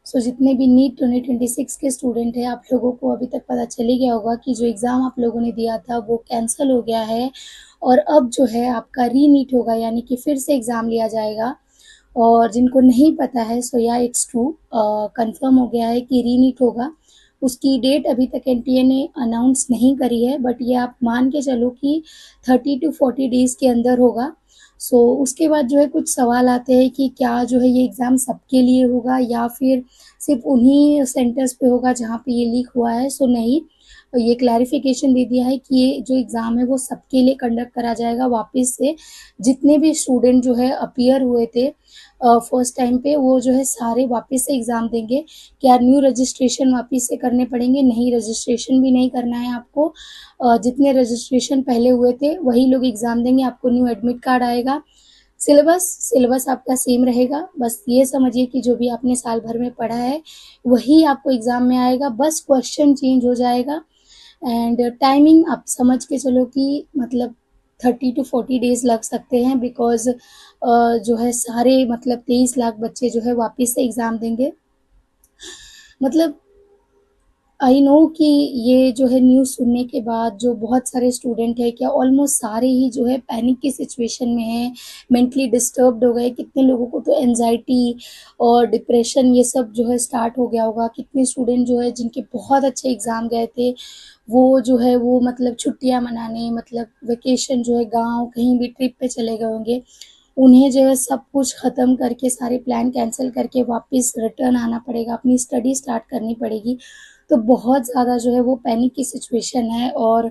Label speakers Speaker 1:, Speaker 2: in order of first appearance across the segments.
Speaker 1: सो जितने भी नीट 2026 के स्टूडेंट हैं, आप लोगों को अभी तक पता चल ही गया होगा कि जो एग्ज़ाम आप लोगों ने दिया था वो कैंसल हो गया है और अब जो है आपका री-नीट होगा, यानी कि फिर से एग्ज़ाम लिया जाएगा। और जिनको नहीं पता है सो या इट्स ट्रू, कंफर्म हो गया है कि री-नीट होगा। उसकी डेट अभी तक एनटीए ने अनाउंस नहीं करी है, बट ये आप मान के चलो कि 30 टू 40 डेज़ के अंदर होगा। सो उसके बाद जो है कुछ सवाल आते हैं कि क्या जो है ये एग्ज़ाम सबके लिए होगा या फिर सिर्फ़ उन्हीं सेंटर्स पे होगा जहाँ पे ये लीक हुआ है। सो नहीं, ये क्लैरिफ़िकेशन दे दिया है कि ये जो एग्ज़ाम है वो सबके लिए कंडक्ट करा जाएगा वापस से। जितने भी स्टूडेंट जो है अपीयर हुए थे फर्स्ट टाइम पे, वो जो है सारे वापस से एग्ज़ाम देंगे। क्या न्यू रजिस्ट्रेशन वापस से करने पड़ेंगे? नहीं, रजिस्ट्रेशन भी नहीं करना है आपको। जितने रजिस्ट्रेशन पहले हुए थे वही लोग एग्ज़ाम देंगे, आपको न्यू एडमिट कार्ड आएगा। सिलेबस आपका सेम रहेगा, बस ये समझिए कि जो भी आपने साल भर में पढ़ा है वही आपको एग्ज़ाम में आएगा, बस क्वेश्चन चेंज हो जाएगा। एंड टाइमिंग आप समझ के चलो कि मतलब 30 टू 40 डेज़ लग सकते हैं, बिकॉज़ जो है सारे मतलब 23 लाख बच्चे जो है वापस से एग्ज़ाम देंगे। मतलब आई नो कि ये जो है न्यूज़ सुनने के बाद जो बहुत सारे स्टूडेंट हैं, क्या ऑलमोस्ट सारे ही जो है पैनिक की सिचुएशन में हैं, मेंटली डिस्टर्ब्ड हो गए। कितने लोगों को तो एंग्ज़ायटी और डिप्रेशन ये सब जो है स्टार्ट हो गया होगा। कितने स्टूडेंट जो है जिनके बहुत अच्छे एग्ज़ाम गए थे, वो जो है वो मतलब छुट्टियाँ मनाने, मतलब वेकेशन जो है गाँव कहीं भी ट्रिप पे चले गए होंगे। उन्हें जो है सब कुछ ख़त्म करके सारे प्लान कैंसल करके वापस रिटर्न आना पड़ेगा, अपनी स्टडी स्टार्ट करनी पड़ेगी। तो बहुत ज़्यादा जो है वो पैनिक की सिचुएशन है। और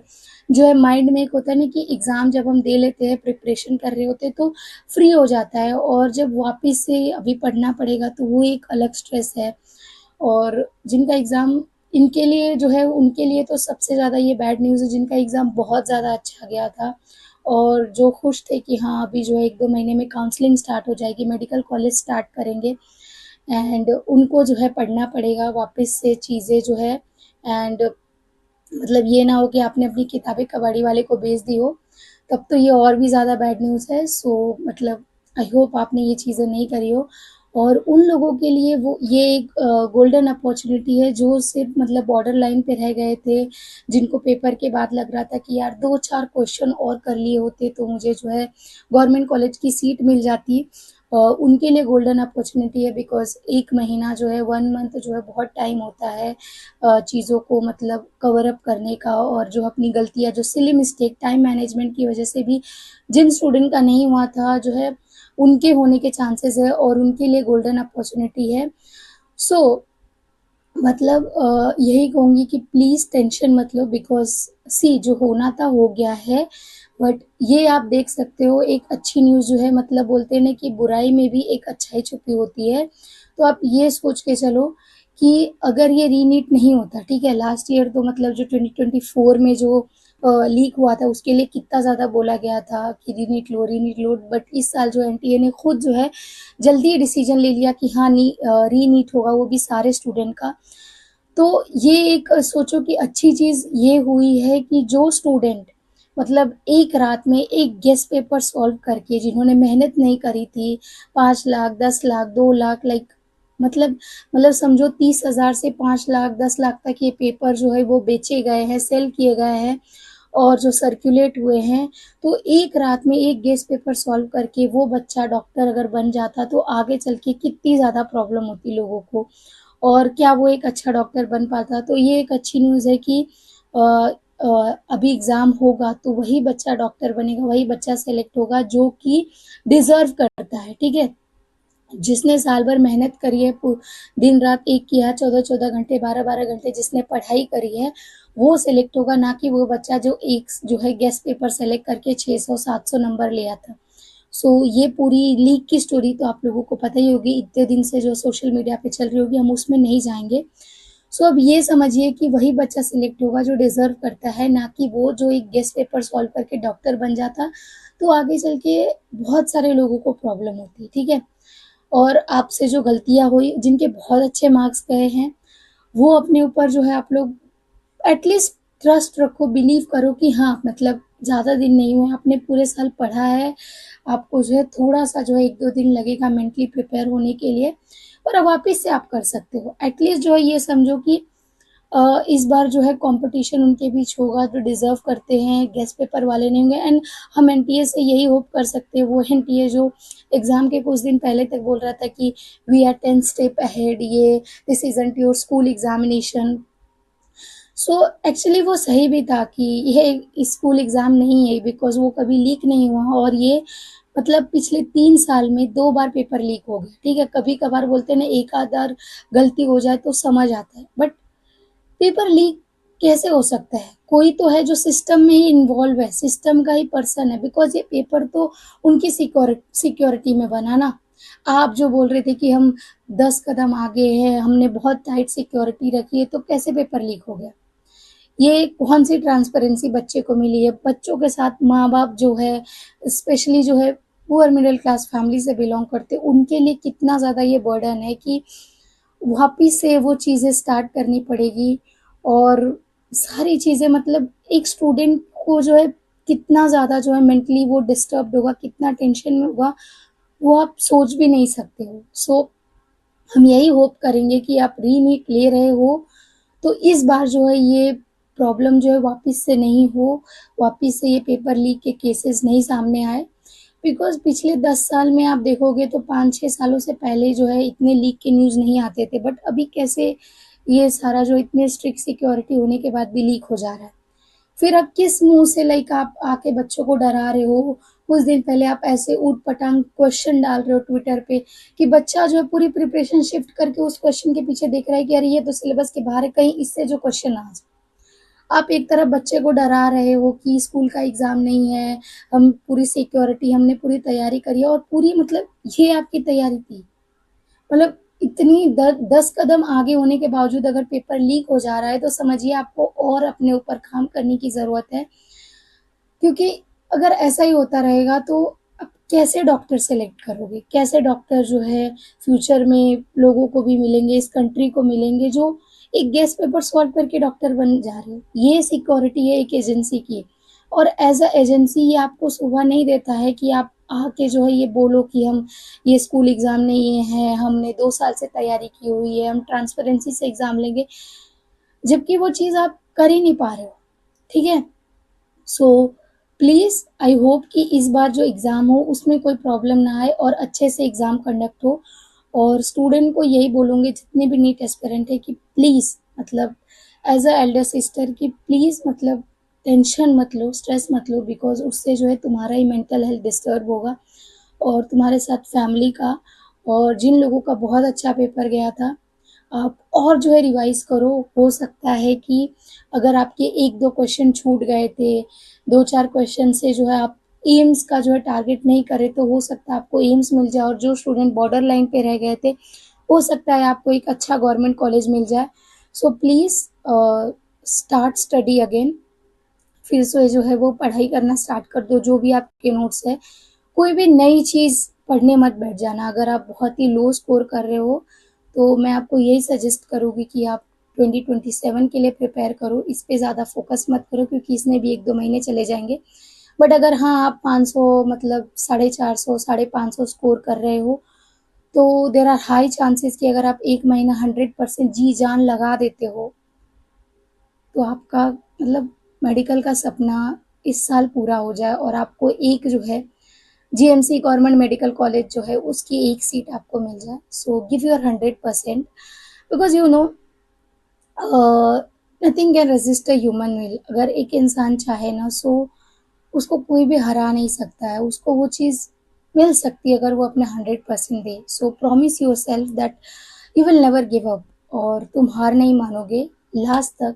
Speaker 1: जो है माइंड में एक होता है ना कि एग्ज़ाम जब हम दे लेते हैं, प्रिपरेशन कर रहे होते हैं तो फ्री हो जाता है, और जब वापस से अभी पढ़ना पड़ेगा तो वो एक अलग स्ट्रेस है। और जिनका एग्ज़ाम, इनके लिए जो है उनके लिए तो सबसे ज़्यादा ये बैड न्यूज़ है जिनका एग्ज़ाम बहुत ज़्यादा अच्छा गया था और जो खुश थे कि हाँ, अभी जो है 1-2 महीने में काउंसलिंग स्टार्ट हो जाएगी, मेडिकल कॉलेज स्टार्ट करेंगे एंड उनको जो है पढ़ना पड़ेगा वापस से चीज़ें जो है। एंड मतलब ये ना हो कि आपने अपनी किताबें कबाड़ी वाले को बेच दी हो, तब तो ये और भी ज़्यादा बैड न्यूज़ है। सो मतलब आई होप आपने ये चीज़ें नहीं करी हो। और उन लोगों के लिए वो ये एक गोल्डन अपॉर्च्युनिटी है जो सिर्फ़ मतलब बॉर्डर लाइन पे रह गए थे, जिनको पेपर के बाद लग रहा था कि यार 2-4 क्वेश्चन और कर लिए होते तो मुझे जो है गवर्नमेंट कॉलेज की सीट मिल जाती। उनके लिए गोल्डन अपॉर्च्युनिटी है, बिकॉज़ 1 महीना जो है 1 मंथ जो है बहुत टाइम होता है चीज़ों को मतलब कवर अप करने का। और जो अपनी गलतियाँ, जो सिली मिस्टेक टाइम मैनेजमेंट की वजह से भी जिन स्टूडेंट का नहीं हुआ था, जो है उनके होने के चांसेस है और उनके लिए गोल्डन अपॉर्च्युनिटी है। सो मतलब यही कहूँगी कि प्लीज़ टेंशन मत लो, बिकॉज़ सी जो होना था हो गया है। बट ये आप देख सकते हो, एक अच्छी न्यूज़ जो है, मतलब बोलते हैं ना कि बुराई में भी एक अच्छाई छुपी होती है। तो आप ये सोच के चलो कि अगर ये रीनीट नहीं होता, ठीक है, लास्ट ईयर तो मतलब जो 2024 में जो लीक हुआ था उसके लिए कितना ज़्यादा बोला गया था कि रीनीट लो, बट इस साल जो एनटीए ने खुद जो है जल्दी डिसीजन ले लिया कि हाँ, रीनीट होगा, वो भी सारे स्टूडेंट का। तो ये एक सोचो कि अच्छी चीज़ ये हुई है कि जो स्टूडेंट मतलब एक रात में एक गेस पेपर सॉल्व करके, जिन्होंने मेहनत नहीं करी थी, 5 लाख, 10 लाख, 2 लाख, लाइक मतलब समझो 30,000 से 5 लाख, 10 लाख तक ये पेपर जो है वो बेचे गए हैं, सेल किए गए हैं और जो सर्कुलेट हुए हैं। तो एक रात में एक गेस पेपर सॉल्व करके वो बच्चा डॉक्टर अगर बन जाता तो आगे चल के कितनी ज़्यादा प्रॉब्लम होती लोगों को, और क्या वो एक अच्छा डॉक्टर बन पाता। तो ये एक अच्छी न्यूज़ है कि अ अभी एग्ज़ाम होगा तो वही बच्चा डॉक्टर बनेगा, वही बच्चा सेलेक्ट होगा जो कि डिज़र्व करता है, ठीक है? जिसने साल भर मेहनत करी है, दिन रात एक किया, 14-14 घंटे, 12-12 घंटे जिसने पढ़ाई करी है, वो सेलेक्ट होगा, ना कि वो बच्चा जो एक जो है गेस्ट पेपर सेलेक्ट करके 600-700 नंबर ले आता। सो ये पूरी लीक की स्टोरी तो आप लोगों को पता ही होगी, इतने दिन से जो सोशल मीडिया पे चल रही होगी, हम उसमें नहीं जाएँगे। सो अब ये समझिए कि वही बच्चा सिलेक्ट होगा जो डिज़र्व करता है, ना कि वो जो एक गेस्ट पेपर सॉल्व करके डॉक्टर बन जाता, तो आगे चल के बहुत सारे लोगों को प्रॉब्लम होती, ठीक है? और आपसे जो गलतियाँ हुई, जिनके बहुत अच्छे मार्क्स गए हैं, वो अपने ऊपर जो है आप लोग एटलीस्ट ट्रस्ट रखो, बिलीव करो कि हाँ, मतलब ज़्यादा दिन नहीं हुए, आपने पूरे साल पढ़ा है, आपको जो है थोड़ा-सा जो है 1-2 दिन लगेगा मेंटली प्रिपेयर होने के लिए, पर अब वापस से आप कर सकते हो। एटलीस्ट जो है ये समझो कि इस बार जो है कॉम्पिटिशन उनके बीच होगा जो डिज़र्व करते हैं, गेस्ट पेपर वाले नहीं होंगे एंड हम एनटीए से यही होप कर सकते हैं, वो एनटीए जो एग्ज़ाम के कुछ दिन पहले तक बोल रहा था कि वी आर 10 स्टेप अहेड, ये this isn't your school examination. So actually वो सही भी था कि ये स्कूल एग्ज़ाम नहीं है बिकॉज़ वो कभी लीक नहीं हुआ और ये मतलब पिछले 3 साल में 2 बार पेपर लीक हो गए, ठीक है? कभी-कभार बोलते हैं ना एक आध बार गलती हो जाए तो समझ आता है, बट पेपर लीक कैसे हो सकता है? कोई तो है जो सिस्टम में ही इन्वॉल्व है, सिस्टम का ही पर्सन है बिकॉज़ ये पेपर तो उनकी सिक्योरिटी में बना ना। आप जो बोल रहे थे कि हम 10 कदम आगे हैं, हमने बहुत टाइट सिक्योरिटी रखी है, तो कैसे पेपर लीक हो गया? ये कौन-सी ट्रांसपेरेंसी बच्चे को मिली है? बच्चों के साथ माँ-बाप जो है, स्पेशली जो है पुअर मिडल क्लास फैमिली से बिलॉन्ग करते हैं, उनके लिए कितना ज़्यादा ये बर्डन है कि वापिस से वो चीज़ें स्टार्ट करनी पड़ेगी और सारी चीज़ें मतलब एक स्टूडेंट को जो है कितना ज़्यादा जो है मेंटली वो डिस्टर्ब्ड होगा, कितना टेंशन में होगा, वो आप सोच भी नहीं सकते हो। सो हम यही होप करेंगे कि आप री-नीट ले रहे हो, तो इस बार जो है ये प्रॉब्लम जो है वापिस से नहीं हो, वापिस से ये पेपर लीक के केसेज़ नहीं सामने आए। बिकॉज़ पिछले 10 साल में आप देखोगे तो 5-6 सालों से पहले जो है इतने लीक के न्यूज़ नहीं आते थे, बट अभी कैसे ये सारा जो इतने स्ट्रिक्ट सिक्योरिटी होने के बाद भी लीक हो जा रहा है। फिर अब किस मुँह से लाइक आप आके बच्चों को डरा रहे हो? कुछ दिन पहले आप ऐसे ऊट-पटांग क्वेश्चन डाल रहे हो ट्विटर पे कि बच्चा जो है पूरी प्रिपरेशन शिफ्ट करके उस क्वेश्चन के पीछे देख रहा है कि अरे ये तो सिलेबस के बाहर है, कहीं इससे जो क्वेश्चन आ जाए। आप एक तरफ बच्चे को डरा रहे हो कि स्कूल का एग्ज़ाम नहीं है, हम पूरी सिक्योरिटी हमने पूरी तैयारी करी है और पूरी मतलब ये आपकी तैयारी थी। मतलब इतनी 10 कदम आगे होने के बावजूद अगर पेपर लीक हो जा रहा है, तो समझिए आपको और अपने ऊपर काम करने की ज़रूरत है। क्योंकि अगर ऐसा ही होता रहेगा तो आप कैसे डॉक्टर सेलेक्ट करोगे? कैसे डॉक्टर जो है फ्यूचर में लोगों को भी मिलेंगे, इस कंट्री को मिलेंगे जो एक गेस पेपर सॉल्व करके डॉक्टर बन जा रहे हो। ये सिक्योरिटी है एक एजेंसी की और एज़ अ एजेंसी ये आपको शोभा नहीं देता है कि आप आके जो है ये बोलो कि हम ये स्कूल एग्ज़ाम नहीं है, हमने 2 साल से तैयारी की हुई है, हम ट्रांसपेरेंसी से एग्ज़ाम लेंगे, जबकि वो चीज़ आप कर ही नहीं पा रहे हो, ठीक है? सो प्लीज़ आई होप कि इस बार जो एग्ज़ाम हो उसमें कोई प्रॉब्लम ना आए और अच्छे से एग्ज़ाम कंडक्ट हो और स्टूडेंट को यही बोलूँगी जितने भी नीट एस्पिरेंट है कि प्लीज़ मतलब एज़ अ एल्डर सिस्टर कि प्लीज़ मतलब टेंशन मत लो, स्ट्रेस मत लो बिकॉज़ उससे जो है तुम्हारा ही मेंटल हेल्थ डिस्टर्ब होगा और तुम्हारे साथ फैमिली का और जिन लोगों का बहुत अच्छा पेपर गया था आप और जो है रिवाइज़ करो, हो सकता है कि अगर आपके 1-2 क्वेश्चन छूट गए थे, 2-4 क्वेश्चन से जो है आप एम्स का जो है टारगेट नहीं करे, तो हो सकता है आपको एम्स मिल जाए और जो स्टूडेंट बॉर्डर लाइन पे रह गए थे, हो सकता है आपको एक अच्छा गवर्नमेंट कॉलेज मिल जाए। So please start study again फिर से जो है वो पढ़ाई करना स्टार्ट कर दो, जो भी आपके नोट्स है। कोई भी नई चीज़ पढ़ने मत बैठ जाना, अगर आप बहुत ही लो स्कोर कर रहे हो, तो मैं आपको यही सजेस्ट करूँगी कि आप 2027 के लिए प्रिपेयर करो, इस पे ज़्यादा फ़ोकस मत करो क्योंकि इसमें भी 1-2 महीने चले जाएँगे। बट अगर हाँ, आप 500 मतलब 450 550 स्कोर कर रहे हो, तो देयर आर हाई चांसेस कि अगर आप 1 महीना 100% जी-जान लगा देते हो, तो आपका मतलब मेडिकल का सपना इस साल पूरा हो जाए और आपको एक जो है जीएमसी गवर्नमेंट मेडिकल कॉलेज जो है उसकी एक सीट आपको मिल जाए। So give your 100% because you know nothing can resist a human will अगर एक इंसान चाहे ना सो उसको कोई भी हरा नहीं सकता है, उसको वो चीज़ मिल सकती है अगर वो अपना 100% दे। So promise yourself that you will never give up और तुम हार नहीं मानोगे, लास्ट तक,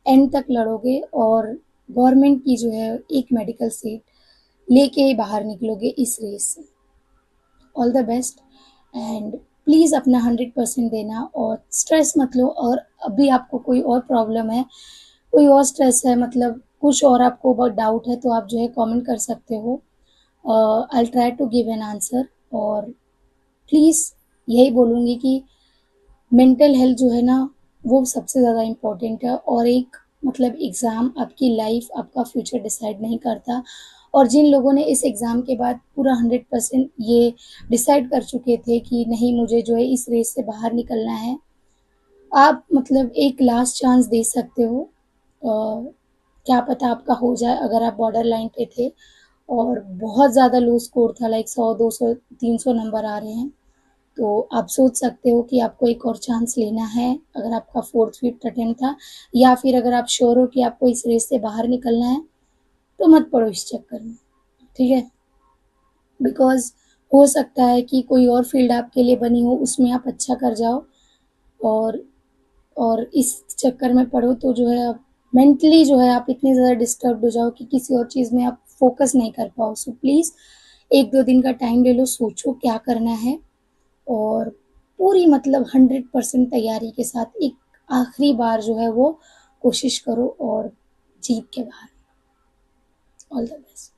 Speaker 1: एंड तक लड़ोगे और गवर्नमेंट की जो है एक मेडिकल सीट लेके ही बाहर निकलोगे इस रेस से। All the best and please अपना 100% देना और स्ट्रेस मत लो और अभी आपको कोई और प्रॉब्लम है, कोई और स्ट्रेस है मतलब कुछ और आपको बहुत डाउट है तो आप जो है कमेंट कर सकते हो। I will try to give an answer और प्लीज़ यही बोलूँगी कि मेंटल हेल्थ जो है ना वो सबसे ज़्यादा इम्पोर्टेंट है और एक मतलब एग्ज़ाम आपकी लाइफ, आपका फ्यूचर डिसाइड नहीं करता और जिन लोगों ने इस एग्ज़ाम के बाद पूरा 100% ये डिसाइड कर चुके थे कि नहीं मुझे जो है इस रेस से बाहर निकलना है, आप मतलब एक लास्ट चांस दे सकते हो। क्या पता आपका हो जाए अगर आप बॉर्डर लाइन पे थे और बहुत ज़्यादा लो स्कोर था लाइक 100, 200, 300 नंबर आ रहे हैं, तो आप सोच सकते हो कि आपको एक और चांस लेना है अगर आपका 4th, 5th अटेम्प्ट था या फिर अगर आप श्योर हो कि आपको इस रेस से बाहर निकलना है, तो मत पड़ो इस चक्कर में, ठीक है? बिकॉज़ हो सकता है कि कोई और फ़ील्ड आपके लिए बनी हो, उसमें आप अच्छा कर जाओ और इस चक्कर में पड़ो तो जो है आप मेंटली जो है आप इतने ज़्यादा डिस्टर्ब्ड हो जाओ कि किसी और चीज़ में आप फ़ोकस नहीं कर पाओ। सो प्लीज़ 1-2 दिन का टाइम ले लो, सोचो क्या करना है और पूरी मतलब 100% तैयारी के साथ एक आखिरी बार जो है वो कोशिश करो और जीत के बाहर। All the best.